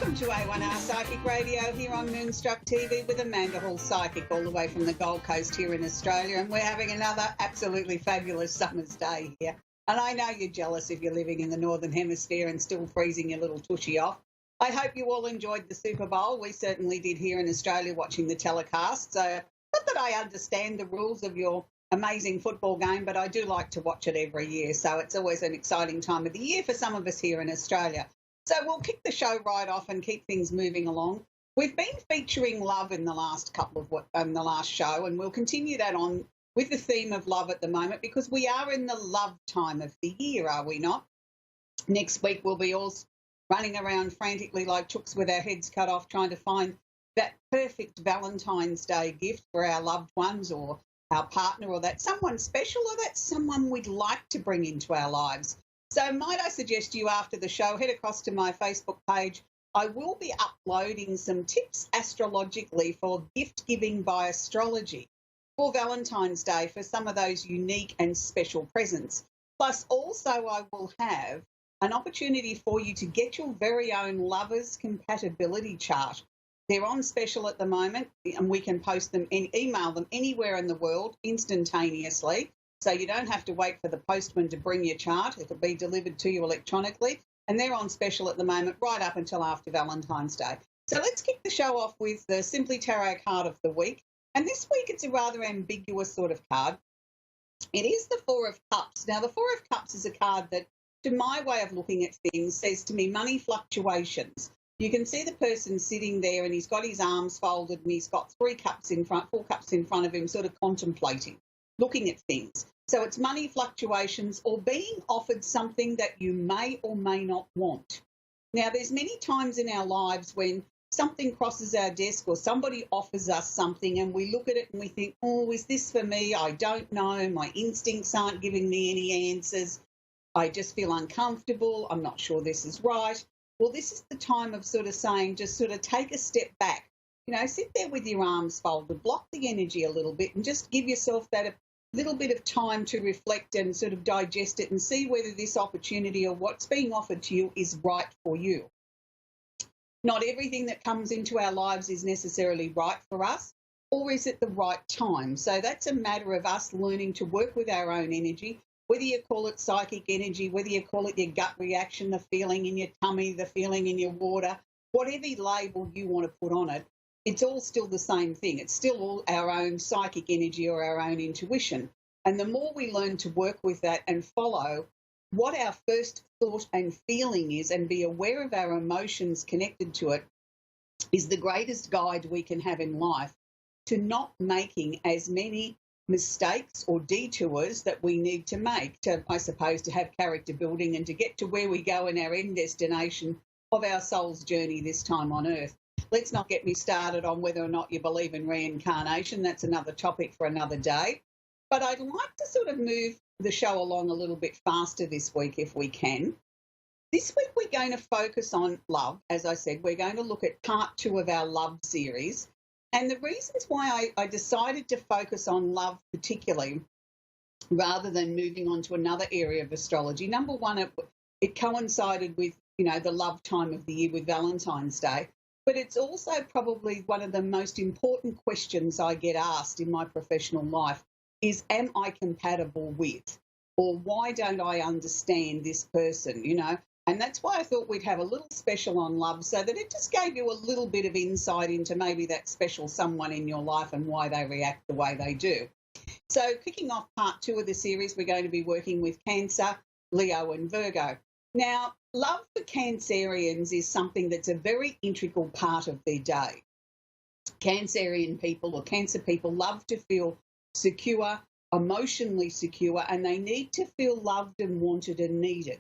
Welcome to A1R Psychic Radio here on Moonstruck TV with Amanda Hall Psychic all the way from the Gold Coast here in Australia, and we're having another absolutely fabulous summer's day here. And I know you're jealous if you're living in the Northern Hemisphere and still freezing your little tushy off. I hope you all enjoyed the Super Bowl. We certainly did here in Australia watching the telecast. So not that I understand the rules of your amazing football game, but I do like to watch it every year. So it's always an exciting time of the year for some of us here in Australia. So we'll kick the show right off and keep things moving along. We've been featuring love in the last show, and we'll continue that on with the theme of love at the moment because we are in the love time of the year, are we not? Next week we'll be all running around frantically like chooks with our heads cut off trying to find that perfect Valentine's Day gift for our loved ones or our partner, or that someone special, or that someone we'd like to bring into our lives. So might I suggest you after the show head across to my Facebook page. I will be uploading some tips astrologically for gift giving by astrology for Valentine's Day for some of those unique and special presents. Plus also I will have an opportunity for you to get your very own Lovers Compatibility Chart. They're on special at the moment, and we can post them and email them anywhere in the world instantaneously. So you don't have to wait for the postman to bring your chart. It'll be delivered to you electronically. And they're on special at the moment right up until after Valentine's Day. So let's kick the show off with the Simply Tarot card of the week. And this week it's a rather ambiguous sort of card. It is the Four of Cups. Now, the Four of Cups is a card that, to my way of looking at things, says to me money fluctuations. You can see the person sitting there and he's got his arms folded and he's got four cups in front of him, sort of contemplating, looking at things. So it's money fluctuations or being offered something that you may or may not want. Now, there's many times in our lives when something crosses our desk or somebody offers us something and we look at it and we think, oh, is this for me? I don't know. My instincts aren't giving me any answers. I just feel uncomfortable. I'm not sure this is right. Well, this is the time of sort of saying, just sort of take a step back. You know, sit there with your arms folded, block the energy a little bit and just give yourself that little bit of time to reflect and sort of digest it and see whether this opportunity or what's being offered to you is right for you. Not everything that comes into our lives is necessarily right for us, or is it the right time? So that's a matter of us learning to work with our own energy, whether you call it psychic energy, whether you call it your gut reaction, the feeling in your tummy, the feeling in your water, whatever label you want to put on it, it's all still the same thing. It's still all our own psychic energy or our own intuition. And the more we learn to work with that and follow what our first thought and feeling is and be aware of our emotions connected to it, is the greatest guide we can have in life to not making as many mistakes or detours that we need to make to, I suppose, to have character building and to get to where we go in our end destination of our soul's journey this time on earth. Let's not get me started on whether or not you believe in reincarnation. That's another topic for another day. But I'd like to sort of move the show along a little bit faster this week if we can. This week we're going to focus on love. As I said, we're going to look at part 2 of our love series. And the reasons why I decided to focus on love particularly rather than moving on to another area of astrology, number one, it coincided with, you know, the love time of the year with Valentine's Day. But it's also probably one of the most important questions I get asked in my professional life is, am I compatible with? Or why don't I understand this person, you know? And that's why I thought we'd have a little special on love so that it just gave you a little bit of insight into maybe that special someone in your life and why they react the way they do. So kicking off part 2 of the series, we're going to be working with Cancer, Leo and Virgo. Now, love for Cancerians is something that's a very integral part of their day. Cancerian people or Cancer people love to feel secure, emotionally secure, and they need to feel loved and wanted and needed.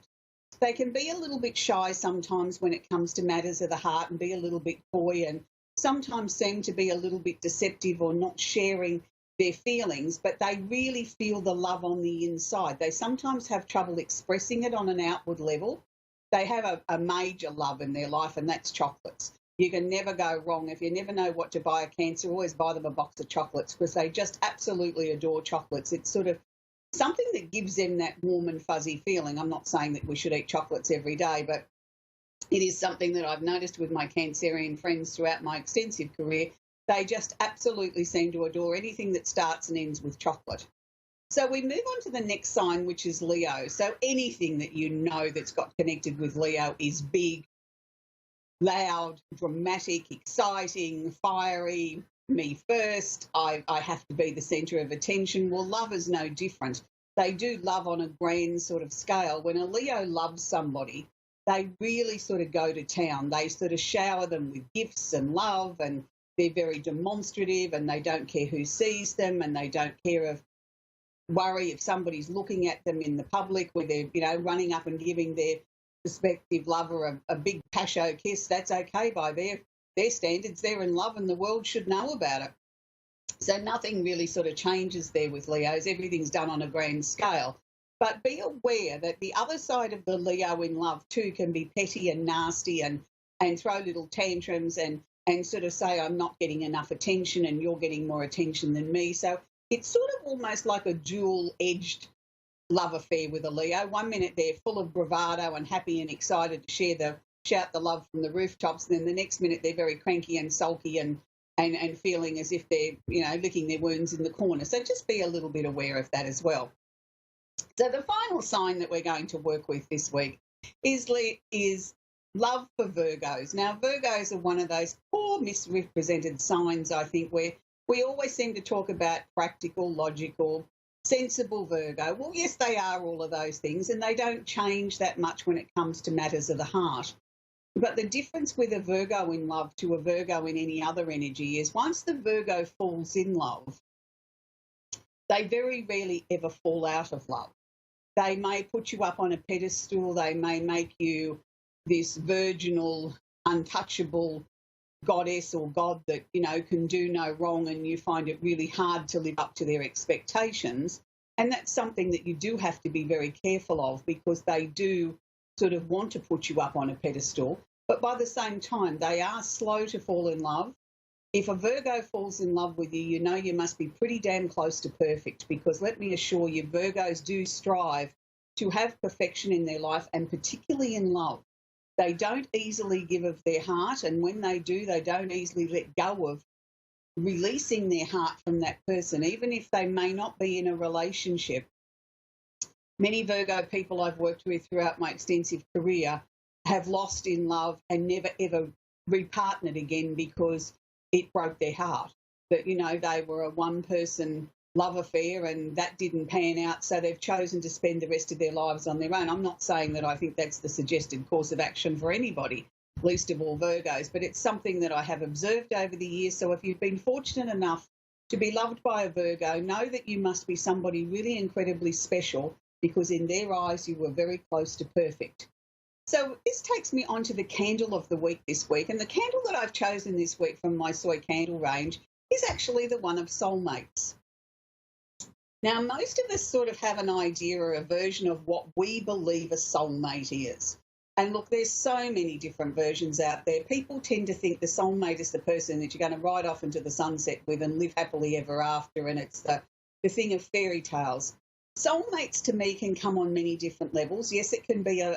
They can be a little bit shy sometimes when it comes to matters of the heart and be a little bit coy and sometimes seem to be a little bit deceptive or not sharing their feelings, but they really feel the love on the inside. They sometimes have trouble expressing it on an outward level. They have a major love in their life, and that's chocolates. You can never go wrong. If you never know what to buy a Cancer, always buy them a box of chocolates because they just absolutely adore chocolates. It's sort of something that gives them that warm and fuzzy feeling. I'm not saying that we should eat chocolates every day, but It is something that I've noticed with my Cancerian friends throughout my extensive career. They just absolutely seem to adore anything that starts and ends with chocolate. So we move on to the next sign, which is Leo. So anything that you know that's got connected with Leo is big, loud, dramatic, exciting, fiery, me first. I have to be the centre of attention. Well, love is no different. They do love on a grand sort of scale. When a Leo loves somebody, they really sort of go to town. They sort of shower them with gifts and love, and they're very demonstrative, and they don't care who sees them, and they don't worry if somebody's looking at them in the public where they're, running up and giving their prospective lover a big pasho kiss. That's okay by their standards. They're in love and the world should know about it. So nothing really sort of changes there with Leos. Everything's done on a grand scale. But be aware that the other side of the Leo in love too can be petty and nasty and throw little tantrums and sort of say, I'm not getting enough attention and you're getting more attention than me. So it's sort of almost like a dual-edged love affair with a Leo. One minute they're full of bravado and happy and excited to shout the love from the rooftops, and then the next minute they're very cranky and sulky and feeling as if they're, licking their wounds in the corner. So just be a little bit aware of that as well. So the final sign that we're going to work with this week is love for Virgos. Now, Virgos are one of those poor misrepresented signs, I think, where we always seem to talk about practical, logical, sensible Virgo. Well, yes, they are all of those things, and they don't change that much when it comes to matters of the heart. But the difference with a Virgo in love to a Virgo in any other energy is once the Virgo falls in love, they very rarely ever fall out of love. They may put you up on a pedestal. They may make you this virginal, untouchable goddess or god that, can do no wrong, and you find it really hard to live up to their expectations. And that's something that you do have to be very careful of, because they do sort of want to put you up on a pedestal. But by the same time, they are slow to fall in love. If a Virgo falls in love with you, you must be pretty damn close to perfect, because let me assure you, Virgos do strive to have perfection in their life, and particularly in love. They don't easily give of their heart, and when they do, they don't easily let go of releasing their heart from that person, even if they may not be in a relationship. Many Virgo people I've worked with throughout my extensive career have lost in love and never, ever repartnered again because it broke their heart. That, they were a one-person love affair and that didn't pan out, so they've chosen to spend the rest of their lives on their own. I'm not saying that I think that's the suggested course of action for anybody, least of all Virgos, but it's something that I have observed over the years. So if you've been fortunate enough to be loved by a Virgo, know that you must be somebody really incredibly special, because in their eyes you were very close to perfect. So this takes me on to the candle of the week this week, and the candle that I've chosen this week from my soy candle range is actually the one of soulmates. Now, most of us sort of have an idea or a version of what we believe a soulmate is. And look, there's so many different versions out there. People tend to think the soulmate is the person that you're going to ride off into the sunset with and live happily ever after, and it's the thing of fairy tales. Soulmates to me can come on many different levels. Yes, it can be a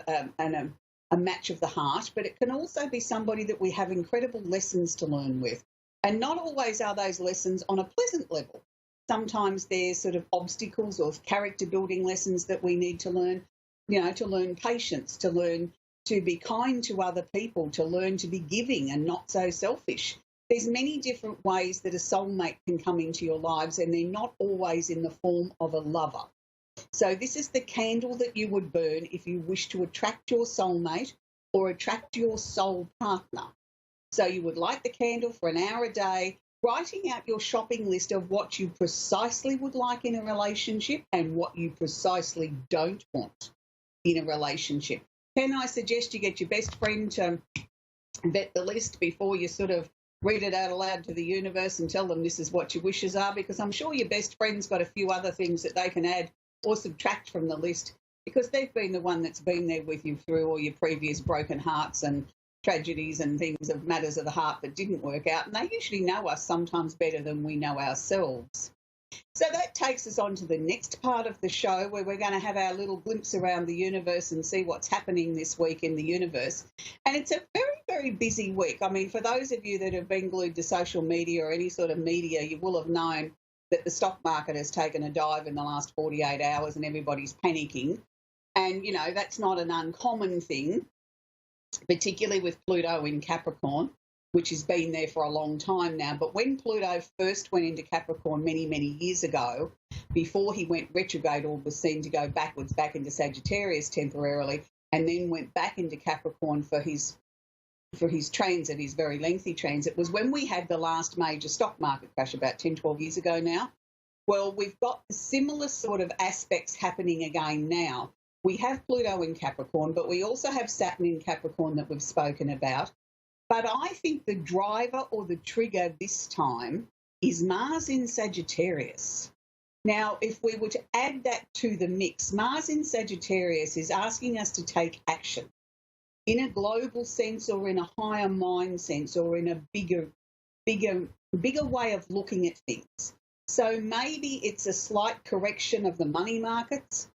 match of the heart, but it can also be somebody that we have incredible lessons to learn with. And not always are those lessons on a pleasant level. Sometimes they're sort of obstacles or character building lessons that we need to learn, to learn patience, to learn to be kind to other people, to learn to be giving and not so selfish. There's many different ways that a soulmate can come into your lives, and they're not always in the form of a lover. So this is the candle that you would burn if you wish to attract your soulmate or attract your soul partner. So you would light the candle for an hour a day, writing out your shopping list of what you precisely would like in a relationship and what you precisely don't want in a relationship. Can I suggest you get your best friend to vet the list before you sort of read it out aloud to the universe and tell them this is what your wishes are? Because I'm sure your best friend's got a few other things that they can add or subtract from the list, because they've been the one that's been there with you through all your previous broken hearts and tragedies and things of matters of the heart that didn't work out. And they usually know us sometimes better than we know ourselves. So that takes us on to the next part of the show where we're going to have our little glimpse around the universe and see what's happening this week in the universe. And it's a very, very busy week. I mean, for those of you that have been glued to social media or any sort of media, you will have known that the stock market has taken a dive in the last 48 hours and everybody's panicking. And, you know, that's not an uncommon thing, particularly with Pluto in Capricorn, which has been there for a long time now. But when Pluto first went into Capricorn many, many years ago, before he went retrograde or was seen to go backwards back into Sagittarius temporarily, and then went back into Capricorn for his transit, his very lengthy transit, was when we had the last major stock market crash about 10, 12 years ago now. Well, we've got similar sort of aspects happening again now. We have Pluto in Capricorn, but we also have Saturn in Capricorn that we've spoken about. But I think the driver or the trigger this time is Mars in Sagittarius. Now, if we were to add that to the mix, Mars in Sagittarius is asking us to take action in a global sense or in a higher mind sense or in a bigger way of looking at things. So maybe it's a slight correction of the money markets.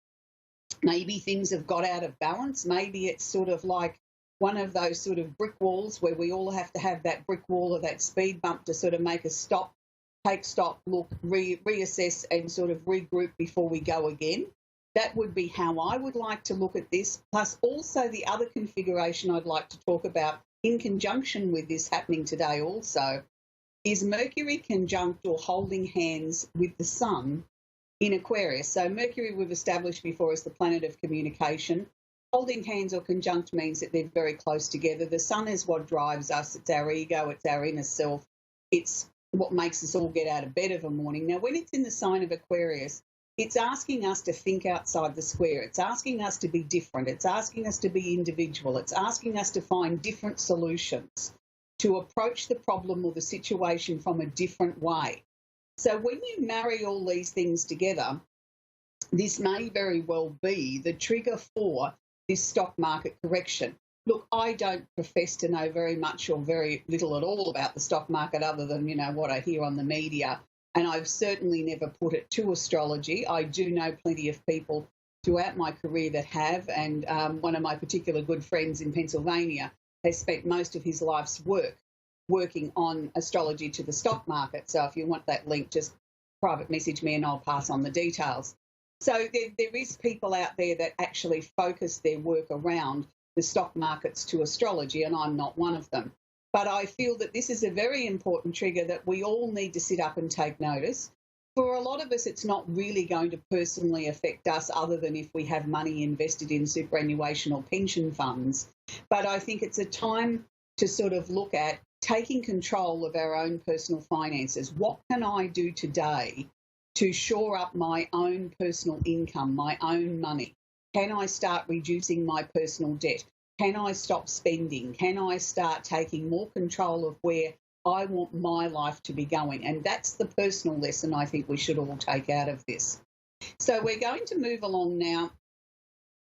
Maybe things have got out of balance. Maybe it's sort of like one of those sort of brick walls where we all have to have that brick wall or that speed bump to sort of make us stop, take stock, look, reassess and sort of regroup before we go again. That would be how I would like to look at this. Plus also the other configuration I'd like to talk about in conjunction with this happening today also is Mercury conjunct or holding hands with the Sun in Aquarius. So Mercury we've established before as the planet of communication. Holding hands or conjunct means that they're very close together. The Sun is what drives us. It's our ego. It's our inner self. It's what makes us all get out of bed of a morning. Now, when it's in the sign of Aquarius, it's asking us to think outside the square. It's asking us to be different. It's asking us to be individual. It's asking us to find different solutions, to approach the problem or the situation from a different way. So when you marry all these things together, this may very well be the trigger for this stock market correction. Look, I don't profess to know very much or very little at all about the stock market other than, you know, what I hear on the media. And I've certainly never put it to astrology. I do know plenty of people throughout my career that have. And one of my particular good friends in Pennsylvania has spent most of his life's work working on astrology to the stock market. So if you want that link, just private message me and I'll pass on the details. So there is people out there that actually focus their work around the stock markets to astrology, and I'm not one of them. But I feel that this is a very important trigger that we all need to sit up and take notice. For a lot of us, it's not really going to personally affect us other than if we have money invested in superannuation or pension funds. But I think it's a time to sort of look at taking control of our own personal finances. What can I do today to shore up my own personal income, my own money? Can I start reducing my personal debt? Can I stop spending? Can I start taking more control of where I want my life to be going? And that's the personal lesson I think we should all take out of this. So we're going to move along now,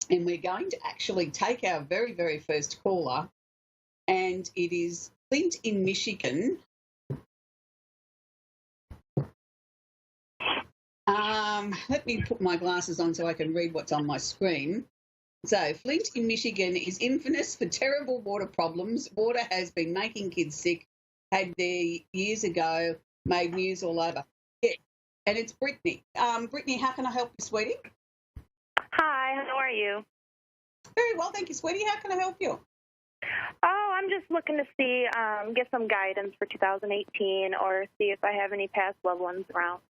and we're going to actually take our very, very first caller, and it is Clint in Michigan. Let me put my glasses on so I can read what's on my screen. So Flint in Michigan is infamous for terrible water problems. Water has been making kids sick, had there years ago, made news all over. Yeah, and it's Brittany. Brittany, how can I help you, sweetie? Hi, how are you? Very well, thank you, sweetie. How can I help you? Oh, I'm just looking to see, get some guidance for 2018 or see if I have any past loved ones around.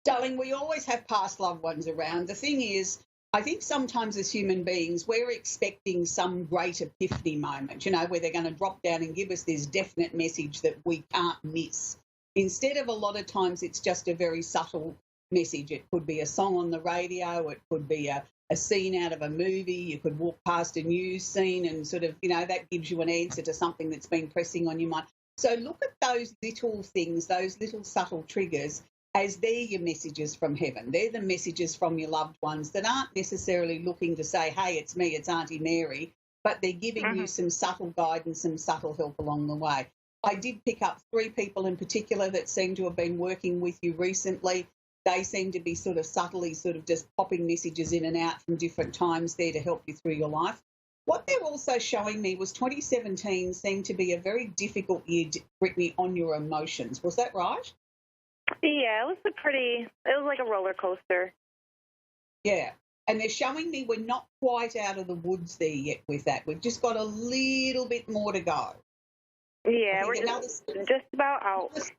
Darling, we always have past loved ones around. The thing is, I think sometimes as human beings, we're expecting some great epiphany moment, you know, where they're going to drop down and give us this definite message that we can't miss. Instead of a lot of times it's just a very subtle message. It could be a song on the radio. It could be a scene out of a movie. You could walk past a news scene and sort of, you know, that gives you an answer to something that's been pressing on your mind. So look at those little things, those little subtle triggers, as they're your messages from heaven. They're the messages from your loved ones that aren't necessarily looking to say, hey, it's me, it's Auntie Mary, but they're giving you some subtle guidance, some subtle help along the way. I did pick up 3 people in particular that seem to have been working with you recently. They seem to be sort of subtly sort of just popping messages in and out from different times there to help you through your life. What they're also showing me was 2017 seemed to be a very difficult year, Brittany, on your emotions. Was that right? Yeah, it was like a roller coaster. Yeah. And they're showing me we're not quite out of the woods there yet with that. We've just got a little bit more to go. Yeah, we're just about out.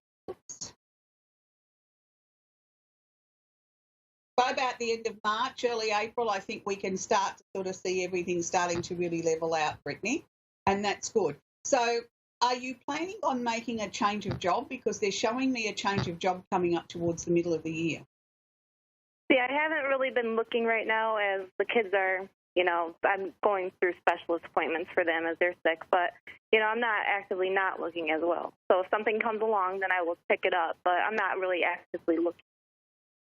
By about the end of March, early April, I think we can start to sort of see everything starting to really level out, Brittany, and that's good. So are you planning on making a change of job? Because they're showing me a change of job coming up towards the middle of the year. See, I haven't really been looking right now as the kids are, I'm going through specialist appointments for them as they're sick, but, I'm not actively not looking as well. So if something comes along, then I will pick it up, but I'm not really actively looking.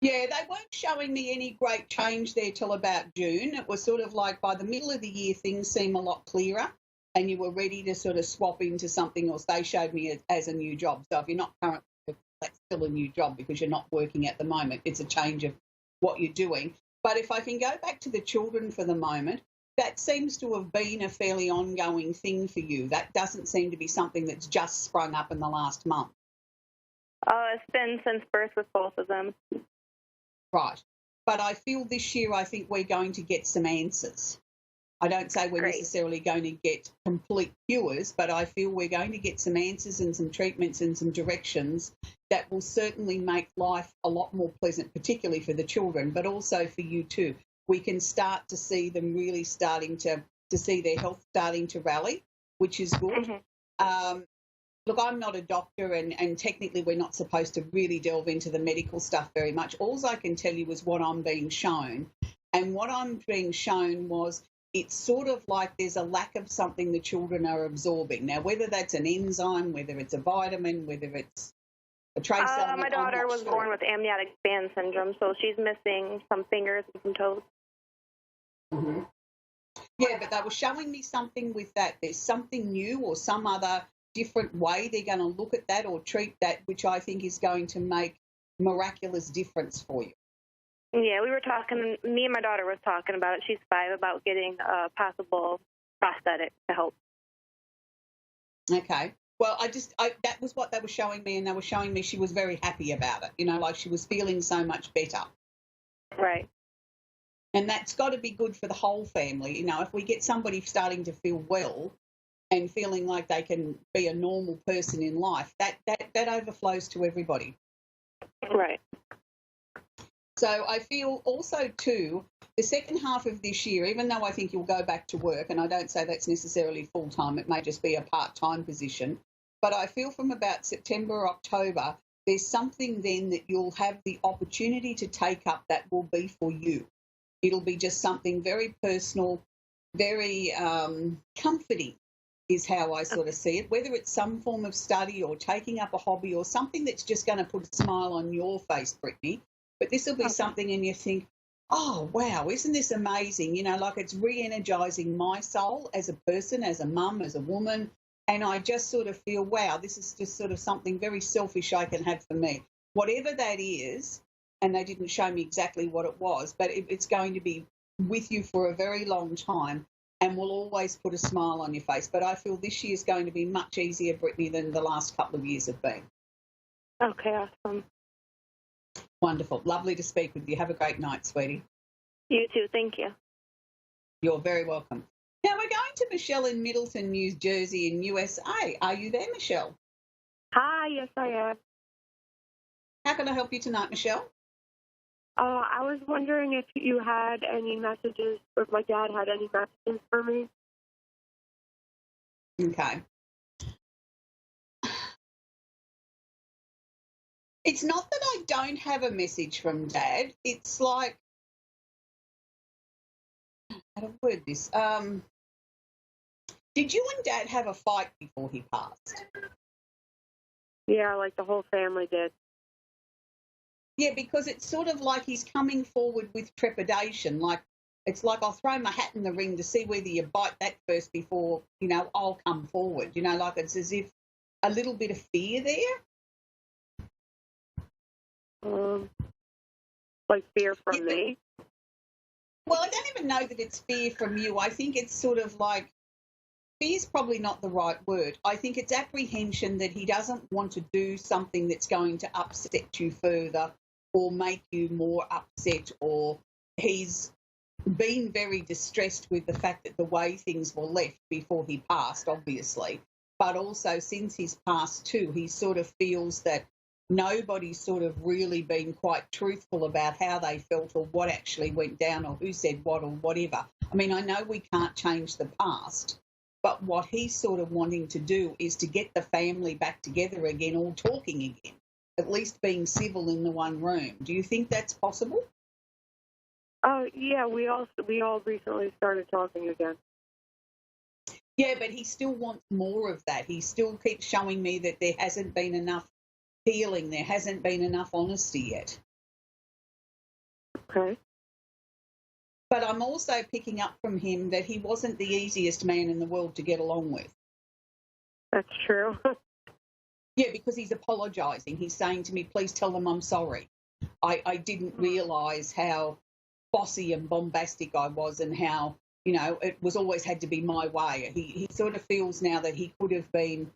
Yeah, they weren't showing me any great change there till about June. It was sort of like by the middle of the year, things seem a lot clearer and you were ready to sort of swap into something else. They showed me as a new job. So if you're not currently, that's still a new job because you're not working at the moment. It's a change of what you're doing. But if I can go back to the children for the moment, that seems to have been a fairly ongoing thing for you. That doesn't seem to be something that's just sprung up in the last month. It's been since birth with both of them. Right. But I feel this year I think we're going to get some answers. I don't say we're necessarily going to get complete cures, but I feel we're going to get some answers and some treatments and some directions that will certainly make life a lot more pleasant, particularly for the children, but also for you too. We can start to see them really starting to see their health starting to rally, which is good. Mm-hmm. Look, I'm not a doctor and technically we're not supposed to really delve into the medical stuff very much. All I can tell you is what I'm being shown. And what I'm being shown was it's sort of like there's a lack of something the children are absorbing. Now, whether that's an enzyme, whether it's a vitamin, whether it's a trace element, my daughter was born with amniotic band syndrome, so she's missing some fingers and some toes. Mm-hmm. Yeah, but they were showing me something with that. There's something new or some other different way they're going to look at that or treat that, which I think is going to make miraculous difference for you. Yeah, we were talking, me and my daughter was talking about it. She's 5, about getting a possible prosthetic to help. Okay. Well, that was what they were showing me, and they were showing me she was very happy about it, like she was feeling so much better. Right. And that's got to be good for the whole family. If we get somebody starting to feel well and feeling like they can be a normal person in life, that overflows to everybody. Right. So I feel also too, the second half of this year, even though I think you'll go back to work, and I don't say that's necessarily full-time, it may just be a part-time position, but I feel from about September, October, there's something then that you'll have the opportunity to take up that will be for you. It'll be just something very personal, very comforting is how I sort of see it, whether it's some form of study or taking up a hobby or something that's just going to put a smile on your face, Brittany. But this will be something and you think, oh, wow, isn't this amazing? Like it's re-energising my soul as a person, as a mum, as a woman. And I just sort of feel, wow, this is just sort of something very selfish I can have for me. Whatever that is, and they didn't show me exactly what it was, but it's going to be with you for a very long time and will always put a smile on your face. But I feel this year is going to be much easier, Brittany, than the last couple of years have been. Okay, awesome. Wonderful. Lovely to speak with you. Have a great night, sweetie. You too. Thank you. You're very welcome. Now we're going to Michelle in Middleton, New Jersey in USA. Are you there, Michelle? Hi, yes, I am. How can I help you tonight, Michelle? I was wondering if you had any messages, or if my dad had any messages for me. Okay. It's not that I don't have a message from Dad. It's like, how to word this? Did you and Dad have a fight before he passed? Yeah, like the whole family did. Yeah, because it's sort of like he's coming forward with trepidation. Like, it's like I'll throw my hat in the ring to see whether you bite that first before, I'll come forward. Like it's as if a little bit of fear there. Like fear from me? Well, I don't even know that it's fear from you. I think it's sort of like, fear is probably not the right word. I think it's apprehension that he doesn't want to do something that's going to upset you further or make you more upset, or he's been very distressed with the fact that the way things were left before he passed, obviously, but also since he's passed too, he sort of feels that nobody's sort of really been quite truthful about how they felt or what actually went down or who said what or whatever. I mean, I know we can't change the past, but what he's sort of wanting to do is to get the family back together again, all talking again, at least being civil in the one room. Do you think that's possible? Yeah, we all recently started talking again. Yeah, but he still wants more of that. He still keeps showing me that there hasn't been enough healing, there hasn't been enough honesty yet. Okay. But I'm also picking up from him that he wasn't the easiest man in the world to get along with. That's true. Yeah, because he's apologising. He's saying to me, please tell them I'm sorry. I didn't realise how bossy and bombastic I was, and how, you know, it was always had to be my way. He sort of feels now that he could have been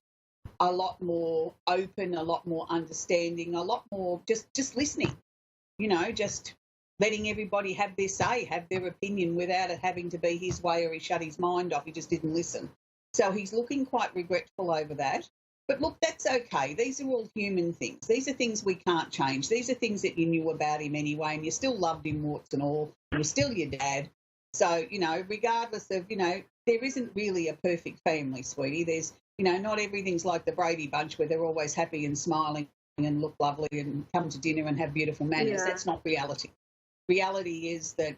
a lot more open, a lot more understanding, a lot more just listening, you know, just letting everybody have their say, have their opinion without it having to be his way, or he shut his mind off, he just didn't listen. So he's looking quite regretful over that. But look, that's okay. These are all human things. These are things we can't change. These are things that you knew about him anyway, and you still loved him, warts and all. You're still your dad. So, you know, regardless of, you know, there isn't really a perfect family, sweetie. There's, you know, not everything's like the Brady Bunch where they're always happy and smiling and look lovely and come to dinner and have beautiful manners. Yeah. That's not reality. Reality is that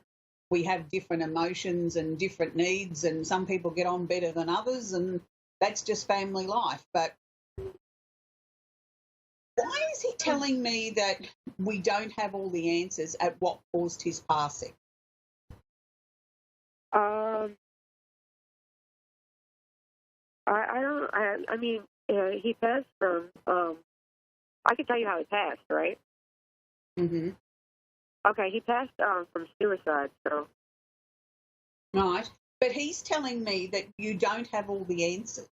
we have different emotions and different needs, and some people get on better than others, and that's just family life. But why is he telling me that we don't have all the answers at what caused his passing? I mean, he passed from, I can tell you how he passed, right? Mm-hmm. Okay, he passed from suicide, so. Right. But he's telling me that you don't have all the answers.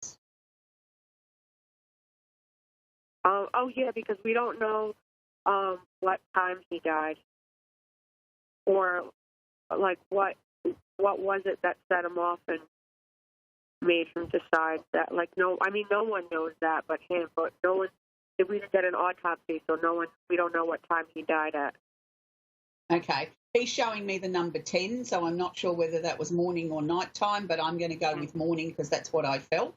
Oh, yeah, because we don't know what time he died, or, like, what was it that set him off and made him decide that, like, no one knows that but him, but no one, we didn't get an autopsy, so we don't know what time he died at. Okay. He's showing me the number 10, so I'm not sure whether that was morning or night time, but I'm going to go with morning because that's what I felt.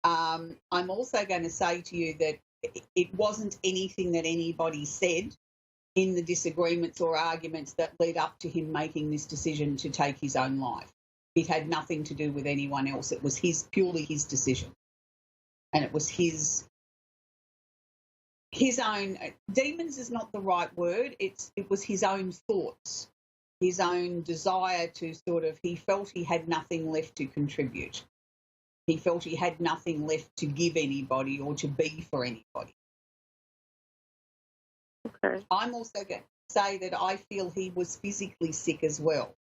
I'm also going to say to you that it wasn't anything that anybody said in the disagreements or arguments that led up to him making this decision to take his own life. It had nothing to do with anyone else. It was purely his decision. And it was his own, demons is not the right word, it was his own thoughts, his own desire to sort of, he felt he had nothing left to contribute. He felt he had nothing left to give anybody or to be for anybody. Okay. I'm also going to say that I feel he was physically sick as well.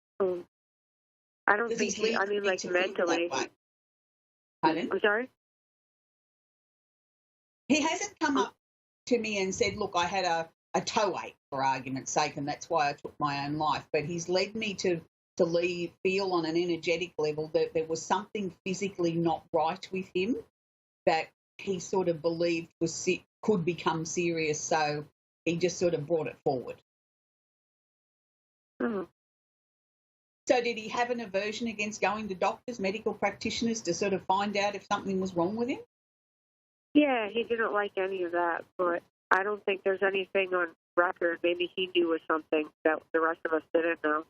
I don't think like mentally. Pardon? I'm sorry? He hasn't come up to me and said, look, I had a toe ache, for argument's sake, and that's why I took my own life. But he's led me to feel on an energetic level that there was something physically not right with him that he sort of believed could become serious, so he just sort of brought it forward. Mm. So did he have an aversion against going to doctors, medical practitioners, to sort of find out if something was wrong with him? Yeah, he didn't like any of that, but I don't think there's anything on record. Maybe he knew or something that the rest of us didn't know.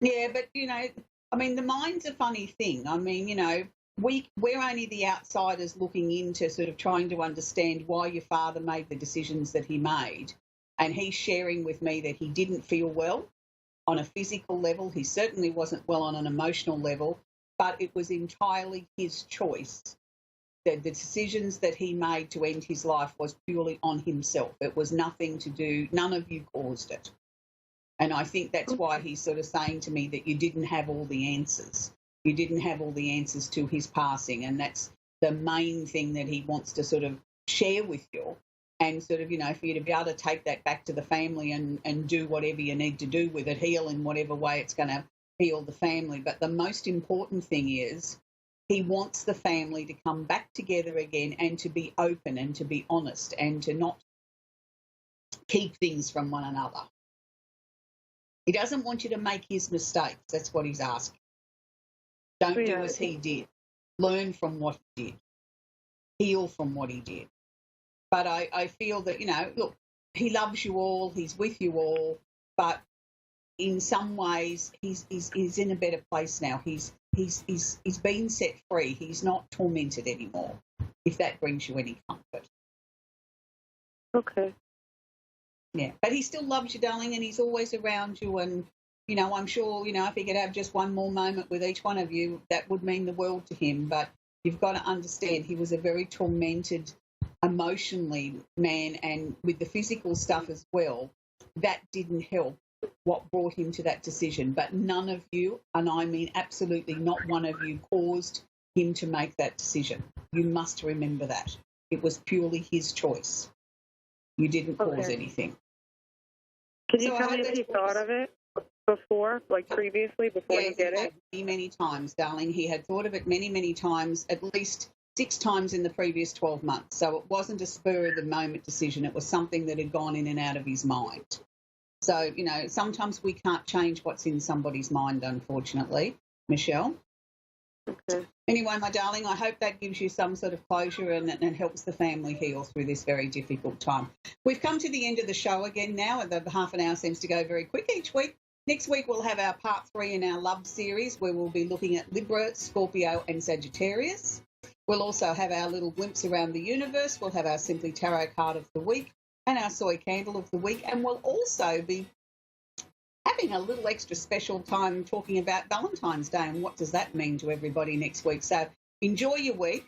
Yeah, but, you know, I mean, the mind's a funny thing. I mean, you know, we're only the outsiders looking into sort of trying to understand why your father made the decisions that he made. And he's sharing with me that he didn't feel well on a physical level. He certainly wasn't well on an emotional level. but it was entirely his choice. The decisions that he made to end his life was purely on himself. It was nothing to do, none of you caused it. And I think that's why he's sort of saying to me that you didn't have all the answers. You didn't have all the answers to his passing, and that's the main thing that he wants to sort of share with you, and sort of, you know, for you to be able to take that back to the family and do whatever you need to do with it, heal in whatever way it's going to heal the family. But the most important thing is he wants the family to come back together again and to be open and to be honest and to not keep things from one another. He doesn't want you to make his mistakes. That's what he's asking. Don't do as he did. Learn from what he did. Heal from what he did. But I feel that, you know, look, he loves you all. He's with you all. But in some ways, he's in a better place now. He's been set free. He's not tormented anymore, if that brings you any comfort. Okay. Yeah, but he still loves you, darling, and he's always around you. And, you know, I'm sure, you know, if he could have just one more moment with each one of you, that would mean the world to him. But you've got to understand he was a very tormented, emotionally man, and with the physical stuff as well, that didn't help what brought him to that decision. But none of you, and I mean absolutely not one of you, caused him to make that decision. You must remember that. It was purely his choice. You didn't cause anything. Can you tell me if he thought of it before, like previously, before you did it? Many times, darling. He had thought of it many, many times, at least 6 times in the previous 12 months. So it wasn't a spur-of-the-moment decision. It was something that had gone in and out of his mind. So, you know, sometimes we can't change what's in somebody's mind, unfortunately, Michelle. Okay. Anyway, my darling, I hope that gives you some sort of closure and helps the family heal through this very difficult time. We've come to the end of the show again now. The half an hour seems to go very quick each week. Next week we'll have our part 3 in our love series, where we'll be looking at Libra, Scorpio and Sagittarius. We'll also have our little glimpse around the universe. We'll have our Simply Tarot card of the week and our soy candle of the week. And we'll also be having a little extra special time talking about Valentine's Day and what does that mean to everybody next week. So enjoy your week.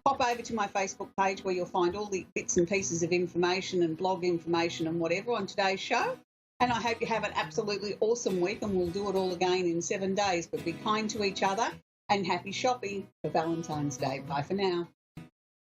Pop over to my Facebook page where you'll find all the bits and pieces of information and blog information and whatever on today's show. And I hope you have an absolutely awesome week, and we'll do it all again in 7 days. But be kind to each other and happy shopping for Valentine's Day. Bye for now.